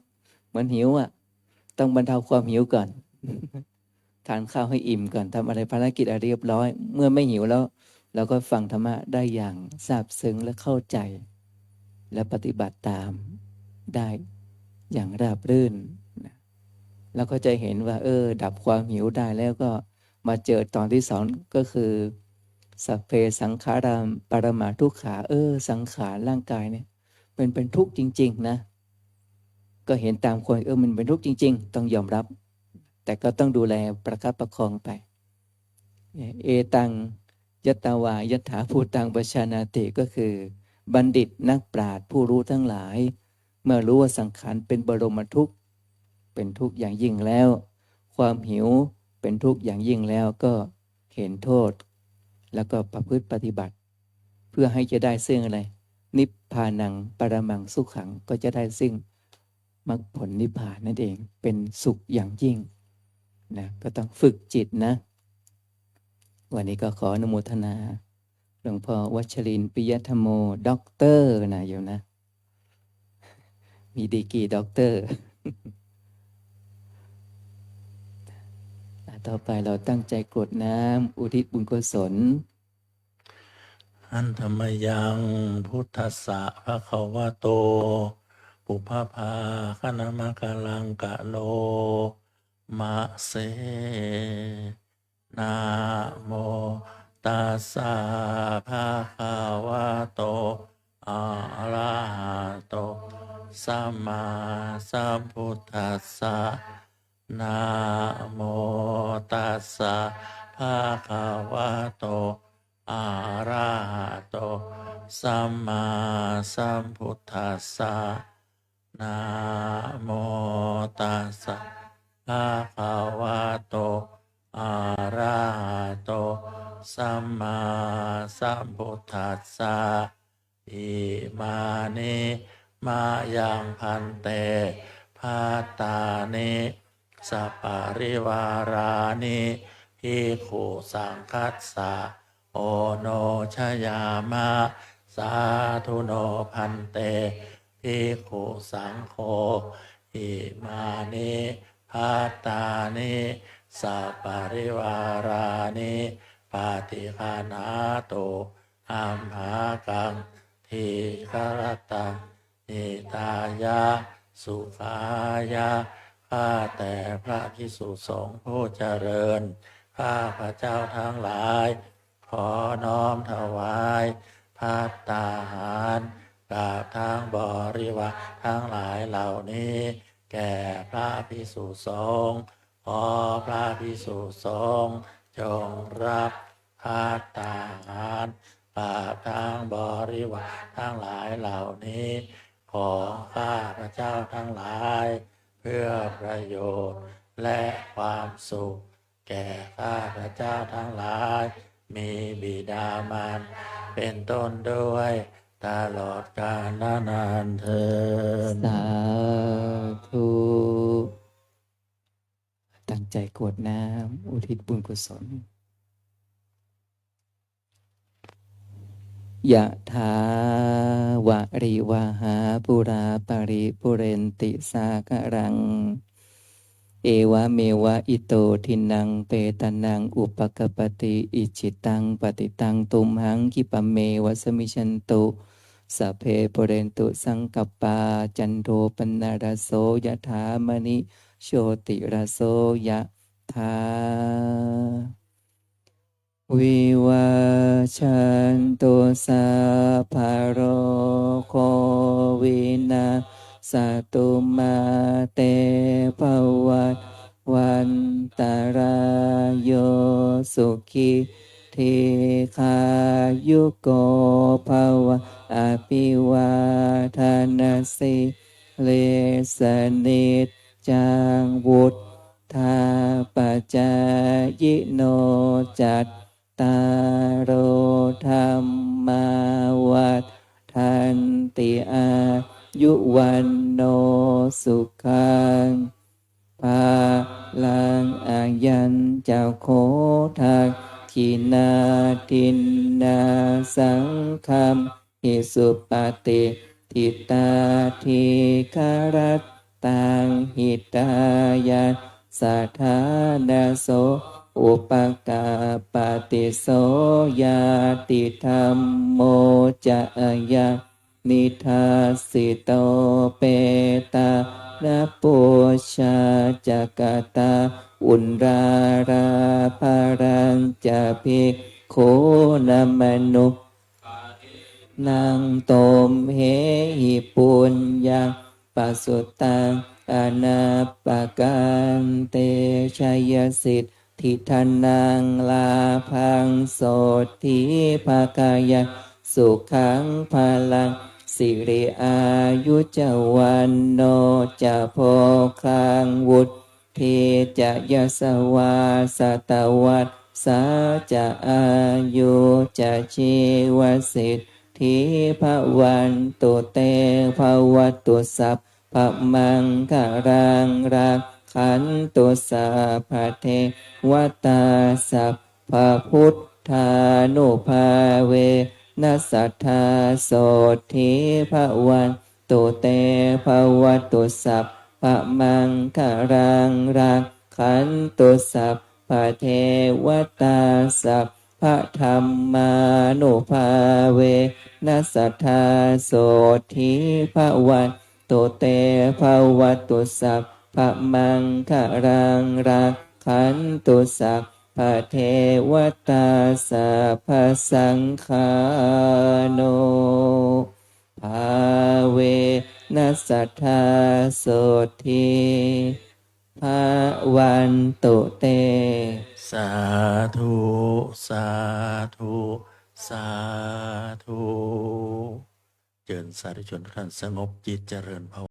เหมือนหิวอ่ะต้องบรรเทาความหิวก่อน ทานข้าวให้อิ่มก่อนทำอะไรภารกิจเรียบร้อยเมื่อไม่หิวแล้วเราก็ฟังธรรมะได้อย่างซาบซึ้งและเข้าใจและปฏิบัติตามได้อย่างราบรื่นนะแล้วก็จะเห็นว่าดับความหิวได้แล้วก็มาเจอตอนที่สองก็คือ สัพเพสังขาราปรมาทุกขาสังขารร่างกายเนี่ยเป็นทุกข์จริงๆนะก็เห็นตามคนมันเป็นทุกข์จริงๆต้องยอมรับ แต่ก็ต้องดูแลประคับประคองไปเอตังยัตตวายถาภูตังปชานาติก็คือบัณฑิตนักปราชญ์ผู้รู้ทั้งหลายเมื่อรู้ว่าสังขารเป็นบรมทุกข์เป็นทุกข์อย่างยิ่งแล้วความหิวเป็นทุกข์อย่างยิ่งแล้วก็เห็นโทษแล้วก็ประพฤติปฏิบัติ เพื่อให้จะได้ซึ่งอะไรนิพพานังปรมังสุขขังก็จะได้ซึ่งมรรคผลนิพพานนั่นเองเป็นสุขอย่างยิ่งนะก็ต้องฝึกจิตนะวันนี้ก็ขออนุโมทนาหลวงพ่อวัชรินทร์ปิยธรรมโมด็อกเตอร์นะโยมนะมีดีกรีด็อกเตอร์ ต่อไปเราตั้งใจกรวดน้ำอุทิศบุญกุศล อันธรรมยังพุทธัสสะภะคะวะโตปุพพภาคณมะกะลังกะโลมะเสนะโมตัสสะภะคะวะโตอะระหะโตสัมมาสัมพุทธัสสะนะโมตัสสะภะคะวะโตอะระหะโตสัมมาสัมพุทธัสสะนะโมตัสสะภะคะวะโตอะระหะโตสัมมาสัมพุทธัสสะอิมานิมายังพันเตภัตตานิสัปปะริวารานิภิกขุสังคัสสะโอโนชยามะสาธุโนพันเตภิกขุสังโฆอิมานิภัตตานิสัปปะริวารานิปาติภานาโตอัมหากังทีฆรตังอิตายะสุขายะข้าแต่พระภิกษุสงฆ์ผู้เจริญข้าพระเจ้าทั้งหลายขอน้อมถวายภัตตาหารกับทั้งบริวารทั้งหลายเหล่านี้แก่พระภิกษุสงฆ์ขอพระภิกษุสงฆ์จงรับภัตตาหารกับทั้งบริวารทั้งหลายเหล่านี้ของข้าพระเจ้าทั้งหลายเพื่อประโยชน์และความสุขแก่ข้าพระเจ้าทั้งหลายมีบิดามารดาเป็นต้นด้วยตลอดกาลนานเทอญ สาธุตั้งใจกรวดน้ำอุทิศบุญกุศลยะถาวะริวหาปุราปริปุเรนติสากะรังเอวะเมวะอิโตทินังเปตานังอุปกปติอิจิตังปฏิตังตุมหังคิปะเมวะสมิชันตุสัพเพปุเรนตุสังกัปปาจันโทปนารโสยะถามณิโชติราโสยะถาวิวาชันตุสัพพะโรโควินาสตุมาเตภวัตวันตรายโยสุขิทีขายุโกภวะอภิวาทนาสิเลสนิจจังวุฒธาปัจจายโนจัตตารโอธรรมาวัฏทันติอายุวันโนสุขังภาลังอายันเจ้าโคทักขินาทินนาสังคัมหิสุปฏิทิตาทิคารัตตังหิตายาสัทธานาโสอุปกาปฏิโสยาติธรรมโมจะยานิทัสสิโตเปตานะปุชาจักตาอุนราราภารังจะภิก โคนะมนุนางตมเหหิปุญญังปัสสุตังอนาปกันเตชัยสิทธิธนังลาพังโสทิภากายะสุขังพลังสิริอายุจวันโนจะโพคังวุฒทิจะยสวาสตวัตสาจะอายุจะชีวสิทธิภวันตุเตภวตุสัพพมังคารังรักขันตุสัพพเทวตาสัพพพุทธานุภาเวนัสสัทธาโสทิภวันตุเตภวตุสัพพมังคารังรักขันตุสัพพเทวตาสัพพะธรรมานุภาเวนัสสัทธาโสทิภวันตุเตภวตุสัพพมังคารังรักขันตุสัพพเทวตาสัพพสังฆาโนภาเวนัสสัทธาโสทิภวันตุเต สาธุสาธุสาธุเจริญสาธุชนทุกท่านสงบจิตเจริญภาว